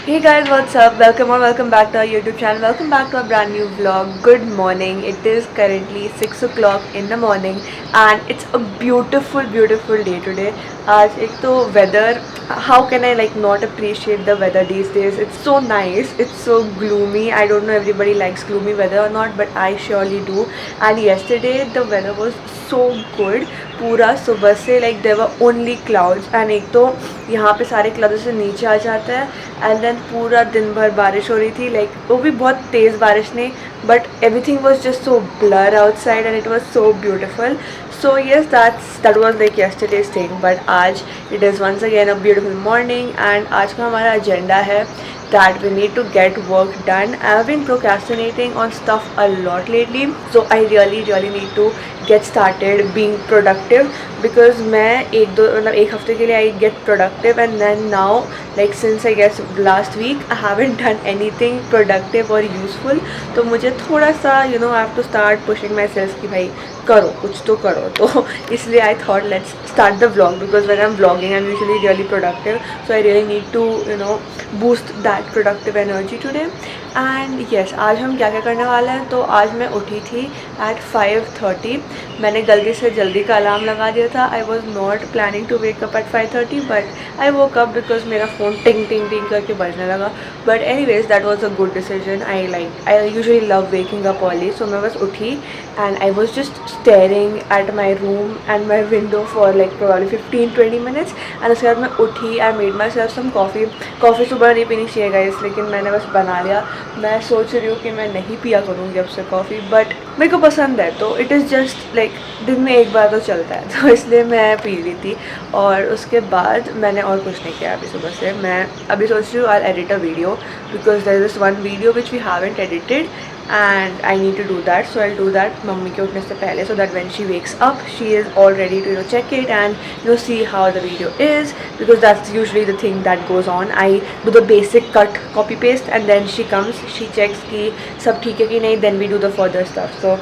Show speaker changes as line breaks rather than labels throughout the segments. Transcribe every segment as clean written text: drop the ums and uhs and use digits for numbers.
Hey guys, what's up? Welcome or welcome back to our YouTube channel. Welcome back to a brand new vlog. Good morning. It is currently 6 o'clock in the morning and it's a beautiful day today. आज एक तो weather, how can I like not appreciate the weather these days? It's so nice. It's so gloomy. I don't know everybody likes gloomy weather or not, but I surely do. And yesterday the weather was so good. पूरा सुबह से like there were only clouds and एक तो यहाँ पे सारे clouds से नीचे आ जाता है एंड देन पूरा दिन भर बारिश हो रही थी लाइक वो भी बहुत तेज़ बारिश नहीं but everything was just so blur outside and it was so beautiful. So yes, that was like yesterday's thing, but आज it is once again a beautiful morning and आज का हमारा agenda है that we need to get work done. I have been procrastinating on stuff a lot lately, so I really need to get started being productive because मैं एक हफ्ते के लिए I get productive and then now like since I guess last week I haven't done anything productive or useful. तो मुझे थोड़ा सा I have to start pushing myself कि भाई करो कुछ तो करो. तो इसलिए I thought let's start the vlog because when I'm vlogging I'm usually really productive, so I really need to boost that productive energy today. And yes, आज हम क्या क्या करने वाले हैं. तो आज मैं उठी थी at 5:30. मैंने गलती से जल्दी का अलार्म लगा दिया था. I was not planning to wake up at 5:30 but I woke up because मेरा फ़ोन टिंग टिंग टिंग करके बजने लगा. But anyways that was a good decision. I usually love waking up early, so मैं बस उठी and I was just staring at my room and my window for like probably 15-20 minutes. and उसके बाद मैं उठी. I made myself some coffee सुबह नहीं पीनी चाहिए guys, लेकिन मैंने बस बना लिया. मैं सोच रही हूँ कि मैं नहीं पिया करूँगी अब से कॉफ़ी, बट मेरे को पसंद है तो इट इज़ जस्ट लाइक दिन में एक बार तो चलता है, तो इसलिए मैं पी रही थी. और उसके बाद मैंने और कुछ नहीं किया अभी सुबह से. मैं अभी सोच रही हूँ I edit a video because there is this one video which we haven't edited and I need to do that, so I'll do that mummy के उठने से पहले, so that when she wakes up she is all ready to check it and see how the video is, because that's usually the thing that goes on. I do the basic cut copy paste and then she comes, she checks कि सब ठीक है कि नहीं, then we do the further stuff. So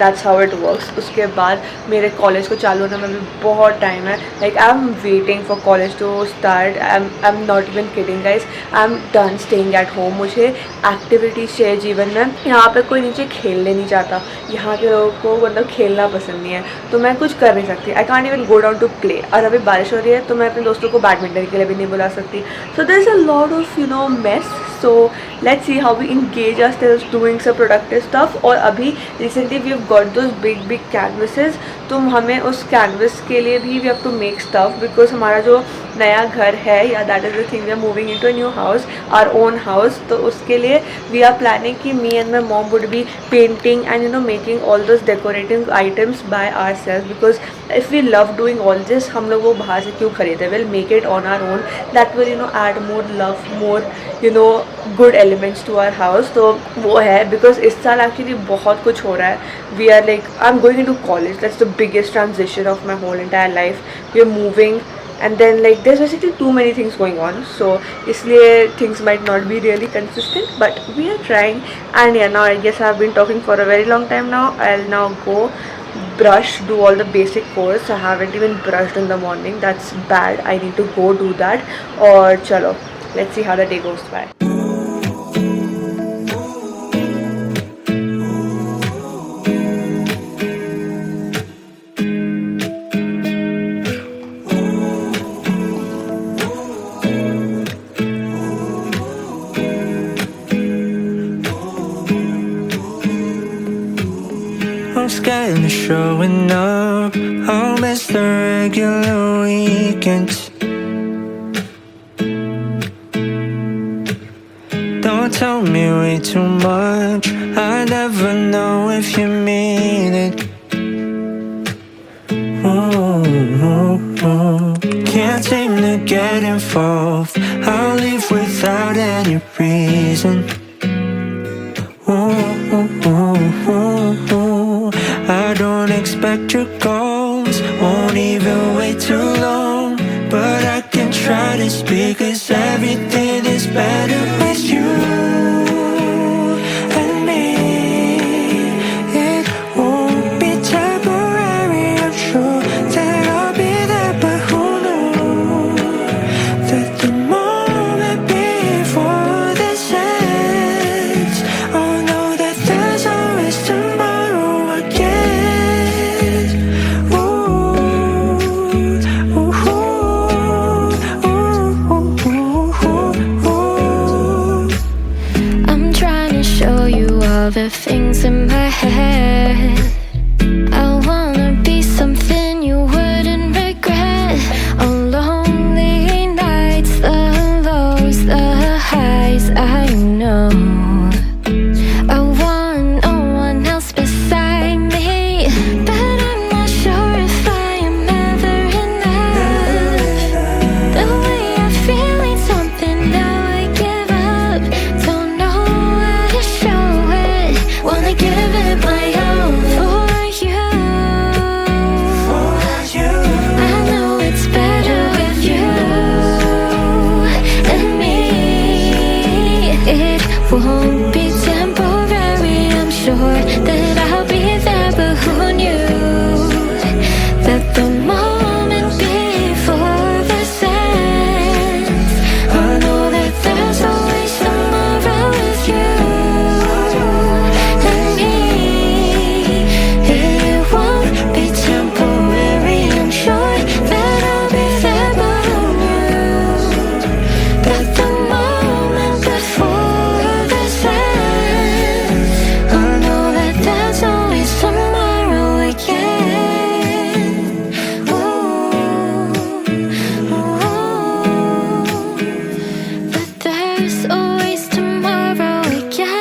that's how it works. उसके बाद मेरे college को चालू होने में भी बहुत टाइम है. like I'm waiting for college to start. I'm not even kidding guys. I'm done staying at home. मुझे एक्टिविटीज़ चाहिए जीवन में. यहाँ पे कोई नीचे खेलने नहीं चाहता. यहाँ के लोगों को मतलब खेलना पसंद नहीं है, तो मैं कुछ कर नहीं सकती. I can't even go down to play. और अभी बारिश हो रही है तो मैं अपने दोस्तों को बैडमिंटन के लिए भी नहीं बुला सकती. So there is a lot of mess. So let's see how we engage ourselves doing some productive stuff. और अभी recently we have got those big canvases, तो हमें उस कैनवस के लिए भी we have to make stuff because हमारा जो नया घर है या that is the thing we are moving into a new house, our own house. तो उसके लिए वी आर प्लानिंग कि me and my mom would be painting and making all those decorating items by ourselves, because if we love doing all this, हम लोग वो बाहर से क्यों खरीदे. Will make it on our own. That will add more love, more good elements to our house. तो वो है बिकॉज इस साल एक्चुअली बहुत कुछ हो रहा है. We are like I am going into college. That's the biggest transition of my whole entire life. We are moving and then like there's basically too many things going on, so isliye things might not be really consistent, but we are trying. And yeah, now I guess I've been talking for a very long time now. I'll now go brush, do all the basic chores. I haven't even brushed in the morning. That's bad. I need to go do that. Or chalo, let's see how the day goes by.
I'm scared of showing up. I'll miss the regular weekends. Don't tell me way too much. I never know if you mean it. Can't seem to get involved. I'll leave without any reason. I don't expect your calls, won't even wait too long. But I can try to speak, 'cause everything is better with you and me. It won't be temporary, I'm sure that I'll be there. But who knew that the moment before
all the things in my head. I wanna be something you wouldn't regret. On lonely nights, the lows, the highs, I know. I want no one else beside me, but I'm not sure if I am ever enough. The way I feel ain't something that I give up. Don't know how to show it. Wanna give it my all for you. I know it's better with you and me. It won't be temporary, I'm sure that I'll be there, but who knew that the moment before this ends, I know that there's always tomorrow with you and me. It won't be temporary, I'm sure that I'll be there, but who knew that the moment before this ends, I know that there's always tomorrow again. That there's always tomorrow again.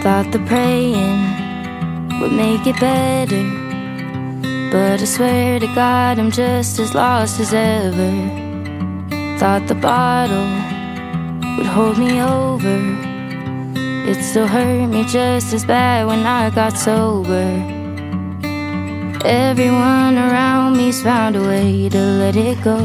Thought the praying would make it better, but I swear to God I'm just as lost as ever. Thought the bottle would hold me over. It still hurt me just as bad when I got sober. Everyone around me's found a way to let it go,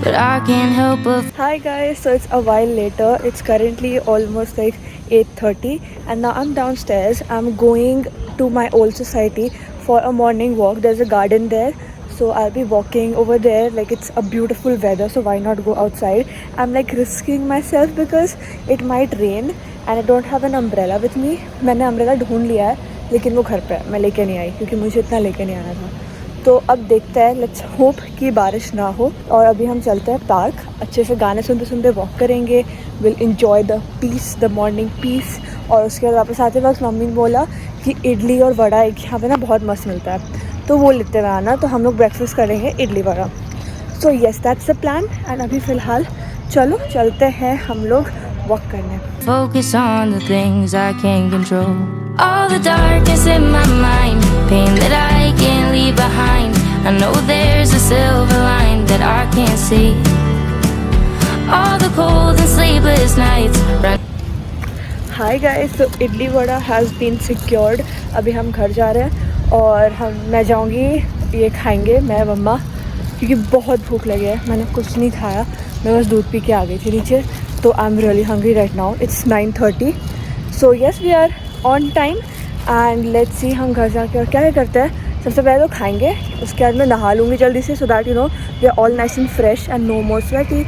but I can't help but
Hi guys, so it's a while later. It's currently almost like 8:30 and now I'm downstairs. I'm going to my old society for a morning walk. There's a garden there, so I'll be walking over there. Like, it's a beautiful weather, so why not go outside? I'm like risking myself because it might rain and I don't have an umbrella with me. मैंने umbrella ढूंढ लिया है लेकिन वो घर पे है, मैं लेके नहीं आई क्योंकि मुझे इतना लेके नहीं आना था. तो अब देखते हैं, लेट्स होप कि बारिश ना हो. और अभी हम चलते हैं पार्क, अच्छे से गाने सुनते सुनते वॉक करेंगे. Will enjoy the peace, the morning peace. और उसके बाद वापस आते वक्त मम्मी ने बोला कि इडली और वड़ा एक यहाँ पे ना बहुत मस्त मिलता है, तो वो लेते हुए आना. तो हम लोग ब्रेकफास्ट करेंगे idli vada. So yes, that's the plan. And अभी फ़िलहाल चलो चलते हैं हम लोग वॉक करने.
focus on the things I can't control. All the darkness in my mind, pain that I can't leave behind. I know there's a silver line that I can't see. All the cold and sleepless nights run.
Hi guys, तो idli vada has been secured. अभी हम घर जा रहे हैं और मैं जाऊंगी, ये खाएंगे मैं मम्मा, क्योंकि बहुत भूख लगी है. मैंने कुछ नहीं खाया, मैं बस दूध पी के आ गई थी नीचे. तो I am really hungry right now. It's 9:30. So yes, we are on time and let's see हम घर जाके और क्या क्या करते हैं. सबसे पहले तो खाएंगे, उसके बाद मैं नहा लूँगी जल्दी से, so that you know we are all nice and fresh and no more sweaty.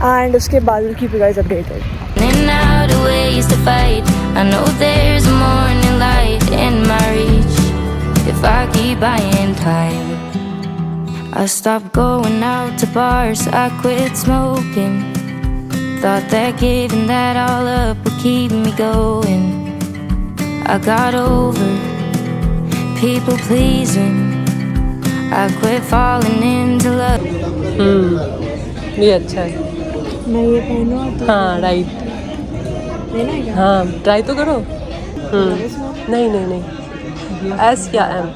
And उसके बाद will keep you guys updated.
Running out of ways to fight. I know there's a morning light in my reach. If I keep buying time, I stopped going out to bars, I quit smoking. Thought that giving that all up would keep me going. I got over people pleasing. I quit falling into love.
ये अच्छा है.
मैं ये पहनूँ तो
हाँ right.
लेना है क्या?
हाँ ट्राई तो करो. नहीं नहीं नहीं, एस या M.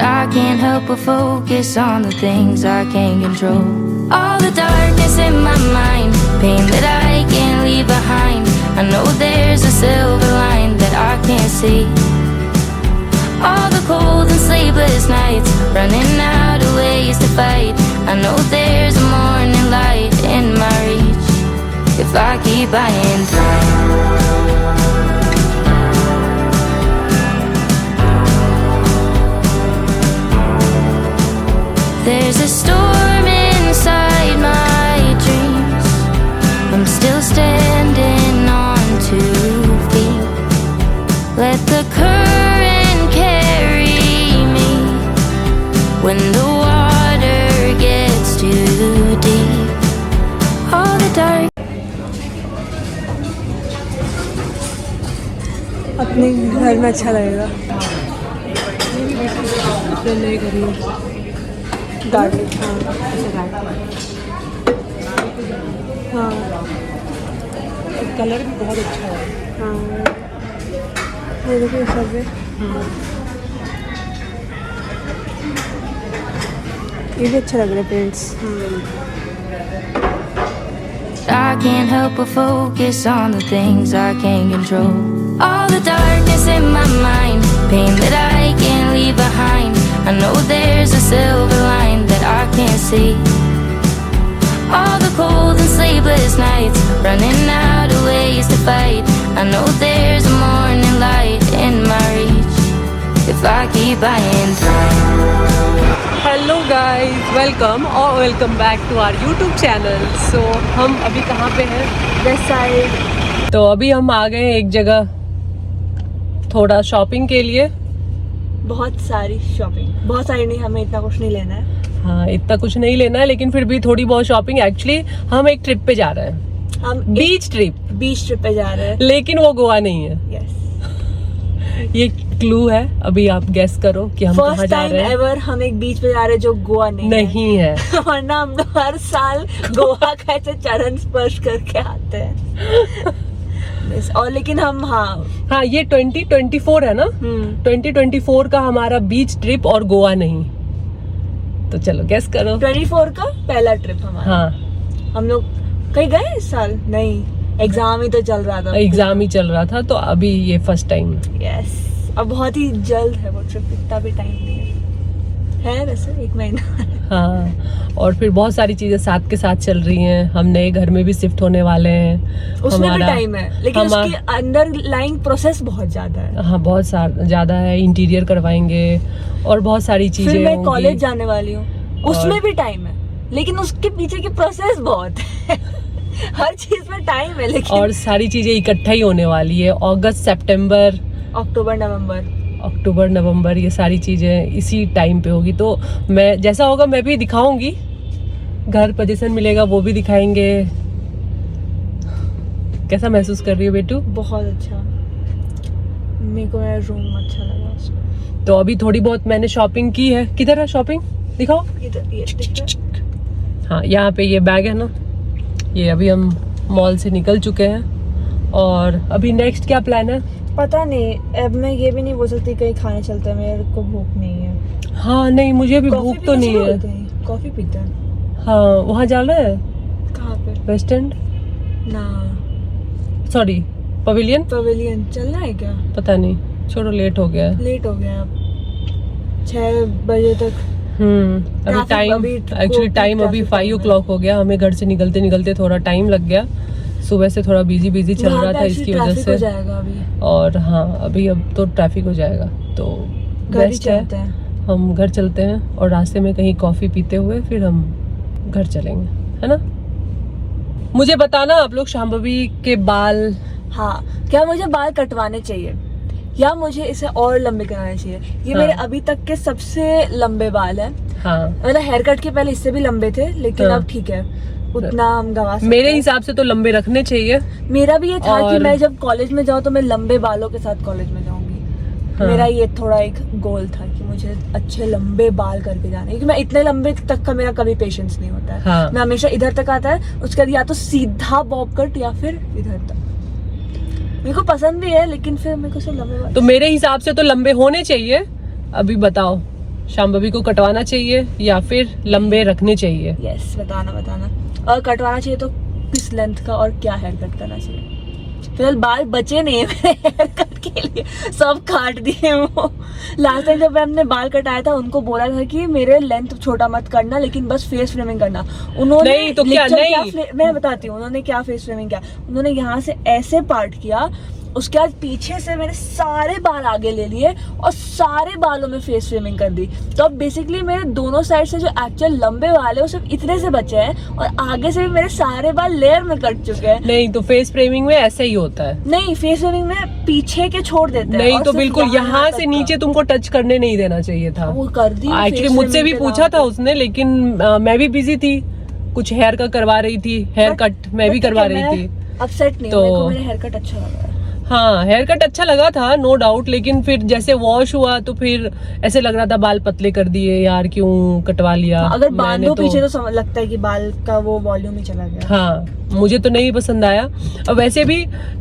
I can't help but focus on the things I can't control. All the darkness in my mind, pain that I can't leave behind. I know there's a silver line that I can't see. All the cold and sleepless nights, running out of ways to fight. I know there's a morning light in my reach. If I keep buying time. there's a storm inside my dreams, I'm still standing on 2 feet. Let the current carry me when the water gets too deep. All the dark.
अपने घर में अच्छा लगेगा।
नए घर में
garden, हाँ ऐसे गार्डन, हाँ
कलर भी बहुत अच्छा है।
हाँ ये देखिए सब है। ये भी अच्छा लग रहा है paints.
I can't help but focus on the things I can't control. All the darkness in my mind, pain that I can't leave behind. I know there's a silver line that I can't see. All the cold and sleepless nights, running out of ways to fight. I know there's a morning light in my reach if I keep buying time.
Hello guys, welcome और welcome back to our YouTube channel. So हम अभी कहाँ पे हैं?
West side.
तो अभी हम आ गए एक जगह थोड़ा शॉपिंग के लिए।
बहुत सारी शॉपिंग, बहुत सारी नहीं, हमें इतना कुछ नहीं लेना है।
हाँ, इतना कुछ नहीं लेना है, लेकिन फिर भी थोड़ी बहुत शॉपिंग। एक्चुअली हम एक ट्रिप पे जा रहे हैं,
हम
बीच ट्रिप
पे जा रहे हैं।
लेकिन वो गोवा नहीं है।
यस,
ये क्लू है, अभी आप गेस करो कि हम कहाँ
फर्स्ट
जा
टाइम
रहे हैं।
एवर हम एक बीच पे जा रहे हैं जो गोवा नहीं
है।
वरना हम लोग हर साल गोवा का ऐसे चरण स्पर्श करके आते हैं। और लेकिन हम
हाँ ये 2024 है ना। 2024 का हमारा बीच ट्रिप और गोवा नहीं। तो चलो गेस करो।
24 का पहला ट्रिप हमारा।
हाँ,
हम लोग कहीं गए इस साल? नहीं, एग्जाम ही तो चल रहा था।
एग्जाम ही चल रहा था, तो अभी ये फर्स्ट टाइम।
यस, अब बहुत ही जल्द है वो ट्रिप, इतना भी टाइम नहीं है वैसे 1 महीना।
हाँ, और फिर बहुत सारी चीजें साथ के साथ चल रही हैं। हम नए घर में भी शिफ्ट होने वाले हैं।
उसमें भी टाइम है, लेकिन उसकी अंडरलाइंग प्रोसेस बहुत ज्यादा है।
हाँ, बहुत ज्यादा है। इंटीरियर करवाएंगे और बहुत सारी चीजें
फिर मैं
होंगी।
कॉलेज जाने वाली हूँ, उसमें भी टाइम है, लेकिन उसके पीछे की प्रोसेस बहुत है। हर चीज में टाइम है, लेकिन
और सारी चीजें इकट्ठा ही होने वाली है। अगस्त, सितंबर, अक्टूबर, नवंबर, ये सारी चीजें इसी टाइम पे होगी। तो मैं जैसा होगा मैं भी दिखाऊंगी। घर पोजीशन मिलेगा वो भी दिखाएंगे। कैसा महसूस कर रही हो बेटू?
बहुत अच्छा, मेरे को मेरा रूम अच्छा लगा उसमें।
तो अभी थोड़ी बहुत मैंने शॉपिंग की है। किधर है शॉपिंग? दिखाओ। हाँ, यहाँ पे ये बैग है ना, ये अभी हम मॉल से निकल चुके हैं। और अभी नेक्स्ट क्या प्लान है
पता नहीं। अब मैं ये भी नहीं बोल सकती कहीं खाने चलते हैं, मेरे को भूख नहीं है।
हाँ नहीं, मुझे भी भूख तो नहीं है।
कॉफी पीते हैं।
हाँ, वहाँ जा रहे हैं।
कहाँ पे?
वेस्ट एंड
ना,
सॉरी, पवेलियन
चलना है क्या?
पता नहीं, छोड़ो, लेट हो गया।
लेट हो गया, अब 6 बजे तक।
अभी टाइम, एक्चुअली टाइम अभी 5 o'clock हो गया। हमें घर से निकलते निकलते थोड़ा टाइम लग गया। सुबह से थोड़ा बिजी चल रहा था, इसकी वजह से।
जाएगा अभी।
और हाँ, अभी अब तो ट्रैफिक हो जाएगा, तो बेस्ट है हम घर चलते हैं और रास्ते में कहीं कॉफी पीते हुए फिर हम घर चलेंगे, है ना? मुझे बताना आप लोग, शांभवी के बाल,
हाँ, क्या मुझे बाल कटवाने चाहिए या मुझे इसे और लंबे कराने चाहिए? ये मेरे अभी तक के सबसे लंबे बाल हैं।
हाँ,
मतलब हेयर कट के पहले इससे भी लंबे थे, लेकिन अब ठीक है, उतना हम गवा सकते हैं।
मेरे हिसाब से तो लंबे रखने चाहिए।
मेरा भी ये था
और...
कि मैं जब कॉलेज में जाऊँ तो मैं लंबे बालों के साथ कॉलेज में जाऊंगी। हाँ। मेरा ये थोड़ा एक गोल था कि मुझे अच्छे लंबे बाल करके जाने, क्योंकि मैं इतने लंबे तक का मेरा कभी पेशेंस नहीं होता है।
हाँ।
मैं हमेशा इधर तक आता है, उसके बाद या तो सीधा बॉब कट या फिर इधर तक। मेरे को पसंद भी है, लेकिन फिर मेरे को सिर्फ लंबे बाल।
तो मेरे हिसाब से तो लंबे होने चाहिए। अभी बताओ, शांभवी को कटवाना चाहिए या फिर लंबे रखने चाहिए?
यस, बताना। और कटवाना चाहिए तो किस लेंथ का और क्या हेयर कट करना चाहिए? फिलहाल बाल बचे नहीं है मेरे हेयर कट के लिए, सब काट दिए वो। लास्ट टाइम जब हमने बाल कटाया था, उनको बोला था कि मेरे लेंथ छोटा मत करना, लेकिन बस फेस फ्रेमिंग करना। उन्होंने
नहीं तो क्या नहीं,
मैं बताती हूँ उन्होंने क्या फेस फ्रेमिंग किया। उन्होंने यहाँ से ऐसे पार्ट किया
उसके बाद पीछे से मैंने सारे बाल आगे ले लिए और सारे बालों में फेस फ्रेमिंग कर दी। तो अब बेसिकली मेरे दोनों साइड से जो एक्चुअल लंबे बाल है वो सिर्फ इतने से बचे हैं और आगे से भी मेरे सारे बाल लेयर में कट चुके हैं।
नहीं तो फेस फ्रेमिंग में ऐसा ही होता है।
नहीं, फेस फ्रेमिंग में पीछे के छोड़ देते हैं।
नहीं तो बिल्कुल यहाँ से नीचे तुमको टच करने नहीं देना चाहिए था।
वो कर दी।
एक्चुअली मुझसे भी पूछा था उसने, लेकिन मैं भी बिजी थी, कुछ हेयर का करवा रही थी, हेयर कट मैं भी करवा रही थी।
अपसेट नहीं,
तो
मेरे को मेरा हेयर कट अच्छा लगा।
हाँ हेयर कट अच्छा लगा था नो डाउट, लेकिन फिर जैसे वॉश हुआ तो फिर ऐसे लग रहा था बाल पतले कर दिए यार, क्यों कटवा लिया।
अगर बांधो पीछे तो समझ लगता है कि बाल का वो वॉल्यूम ही चला गया।
हाँ मुझे तो नहीं पसंद आया। और वैसे भी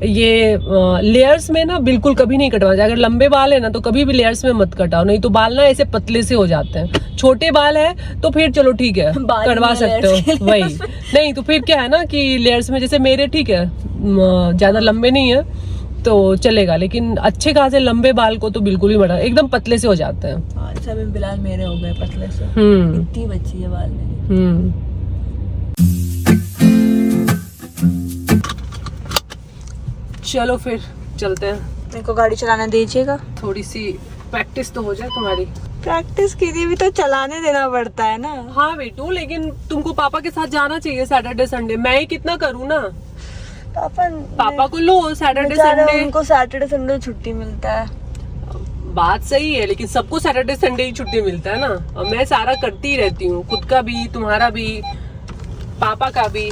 ये लेयर्स में ना बिल्कुल कभी नहीं कटवाना चाहिए। अगर लंबे बाल है ना तो कभी भी लेयर्स में मत कटाओ, नहीं तो बाल ना ऐसे पतले से हो जाते हैं। छोटे बाल है तो फिर चलो ठीक है कटवा सकते हो, वही नहीं तो फिर क्या है ना कि लेयर्स में जैसे मेरे ठीक है ज्यादा लंबे नहीं है तो चलेगा, लेकिन अच्छे खासे लंबे बाल को तो बिल्कुल भी मत, एकदम पतले से हो जाते हैं।
अच्छा बिलाल मेरे हो गए पतले से, इतनी बची है बाल मेरे।
चलो फिर चलते हैं।
मेरे को गाड़ी चलाने दीजिएगा।
थोड़ी सी प्रैक्टिस तो हो जाए तुम्हारी।
प्रैक्टिस के लिए भी तो चलाने देना पड़ता है ना।
हाँ बेटू, लेकिन तुमको पापा के साथ जाना चाहिए सैटरडे संडे। मैं ही कितना करूँ ना। पापा को लो सैटरडे संडे,
उनको सैटरडे संडे छुट्टी मिलता है।
बात सही है, लेकिन सबको सैटरडे संडे ही छुट्टी मिलता है ना। और मैं सारा करती ही रहती हूँ, खुद का भी, तुम्हारा भी, पापा का भी।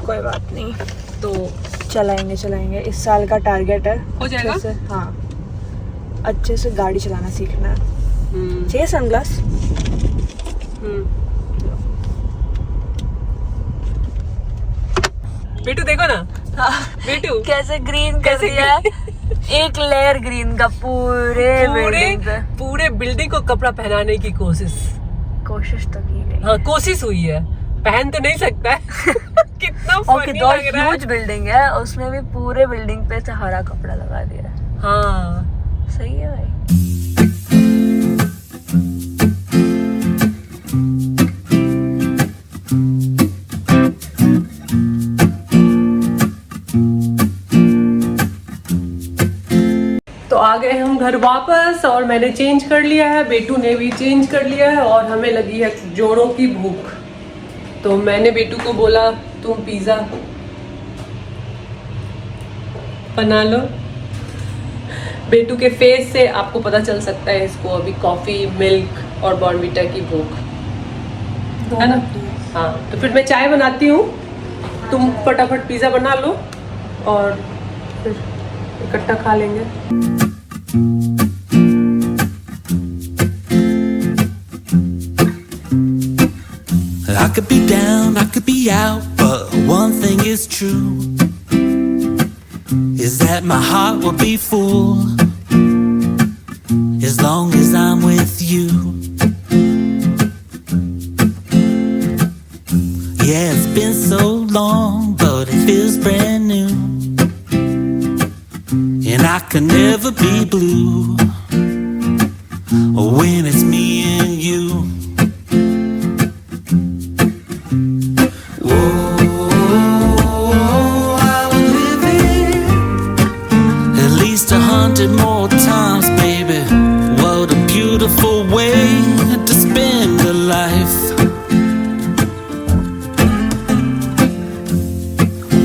कोई बात नहीं, तो चलाएंगे। इस साल का टारगेट है
हो जाएगा।
अच्छे से, हाँ अच्छे से गाड़ी चलाना सीखना है। चाहिए सनग्लास?
बेटू देखो ना।
हाँ।
बेटू
कैसे ग्रीन कर दिया है। एक लेयर ग्रीन का
पूरे बिल्डिंग को कपड़ा पहनाने की कोशिश
तो की गई।
हाँ कोशिश हुई है, पहन तो नहीं सकता है। कितना फनी लग रहा है।
ह्यूज बिल्डिंग है, उसमें भी पूरे बिल्डिंग पे से हरा कपड़ा लगा दिया है।
हाँ
सही है भाई।
तो आ गए हम घर वापस और मैंने चेंज कर लिया है, बेटू ने भी चेंज कर लिया है और हमें लगी है जोरों की भूख। तो मैंने बेटू को बोला तुम पिज्जा बना लो। बेटू के फेस से आपको पता चल सकता है इसको अभी कॉफी, मिल्क और बॉर्नविटा की भूख है ना। हाँ तो फिर मैं चाय बनाती हूँ, तुम फटाफट पिज्जा बना लो और फिर इकट्ठा खा लेंगे।
I could be down, I could be out, but one thing is true, is that my heart will be full as long as I'm with you. Yeah, it's been so long, but it feels brand new, and I can never be blue when it's me and you. More times, baby. What a beautiful way to spend a life.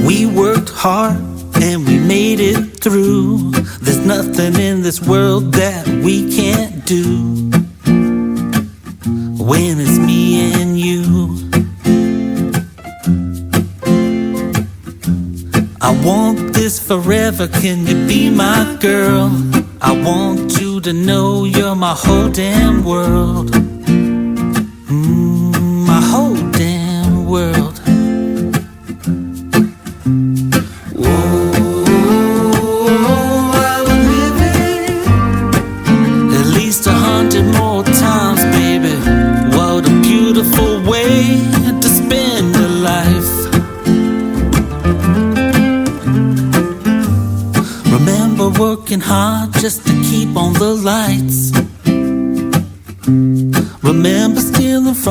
We worked hard and we made it through. There's nothing in this world that we can't do when it's me and you. I want this forever, can you be my girl? I want you to know you're my whole damn world. My whole damn world. Whoa, I would live it at least 100 more times, baby. What a beautiful way to spend a life. Remember working hard just to keep on the lights. Remember stealing from the